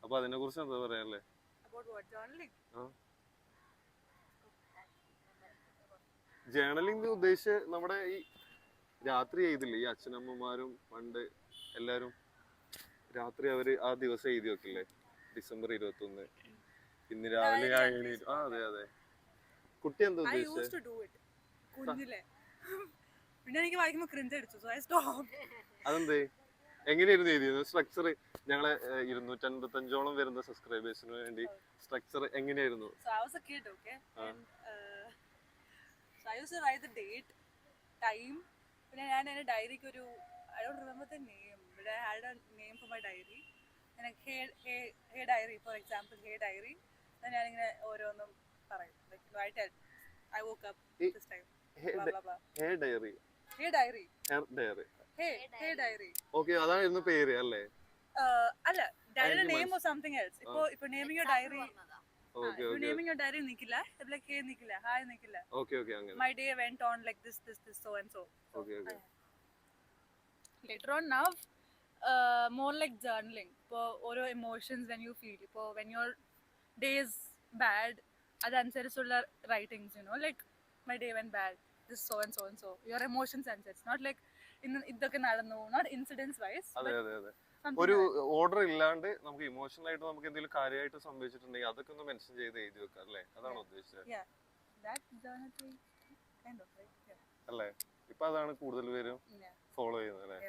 അപ്പൊ അതിനെ കുറിച്ച് എന്താ പറയാല്ലേ? About what? Journaling? ജേർണലിംഗ് ഉദ്ദേശിച്ച് നമ്മുടെ ഈ രാത്രി എഴുതില്ലേ, ഈ അച്ഛനമ്മമാരും പണ്ട് എല്ലാരും രാത്രി അവര് ആ ദിവസം എഴുതി വെക്കില്ലേ, December 21 ഇന്ന് രാവിലെ Diary ഞാൻ entries ആ അതെ അതെ. കുട്ടി എന്താ I used ഉദ്ദേശിച്ചത്? to do it. കുഞ്ഞിലെ. പിന്നെ എനിക്ക് വായിക്കുമ്പോ ക്രിഞ്ച് അടിച്ചു, so I stopped. അതെന്തേ? എങ്ങനെയായിരുന്നു എഴുതിയത് സ്ട്രക്ചർ? ഞങ്ങളെ 255ഓളം വരുന്ന സബ്സ്ക്രൈബേഴ്സിന് വേണ്ടി സ്ട്രക്ചർ എങ്ങനെയായിരുന്നു? So I was a kid, okay? And so I used to write the date, time. പിന്നെ ഞാൻ എൻ്റെ ഡയറിക്ക് ഒരു I don't remember the name, but I had a name for my diary. And hey diary, for example, hey diary. then ഞാനിങ്ങനെ ഓരോന്നും പറയും. Like I tell, I woke up this time. Blah blah blah. Hair diary. Hey diary. Hair diary. Hey diary. Okay, അതായിരുന്നു പേര് അല്ലേ? അല്ല, ഡയറിയുടെ name or something else. ഇപ്പൊ naming your diary, naming your diary നിക്കില്ല, ലൈക്ക് ഹേ നിക്കില്ല, hi നിക്കില്ല. Okay okay അങ്ങനെ. My day went on like this so and so. Okay okay. Later on now, more like journaling. ഇപ്പൊ ഓരോ emotions when you feel, ഇപ്പൊ when your day is bad, അതനുസരിച്ചുള്ള writings, you know, like my day went bad, this so and so, your emotions അനുസരിച്ച്, not like ഇതൊക്കെ നടന്നു, not incidents wise. അതെ അതെ അതെ. ഒരു ഓർഡർ ഇല്ലാണ്ട് നമുക്ക് ഇമോഷണൽ ആയിട്ട് നമുക്ക് എന്തെങ്കിലും കാര്യമായിട്ട് സംഭവിച്ചിട്ടുണ്ടെങ്കിൽ അതൊക്കെ ഒന്ന് മെൻഷൻ ചെയ്ത് എഴുതി വെക്കാം അല്ലേ? അതാണോ ഉദ്ദേശിച്ചത്? Kind of, right? അല്ലേ? ഇപ്പൊ അതാണ് കൂടുതൽ പേരും ഫോളോ ചെയ്യുന്നത് അല്ലേ?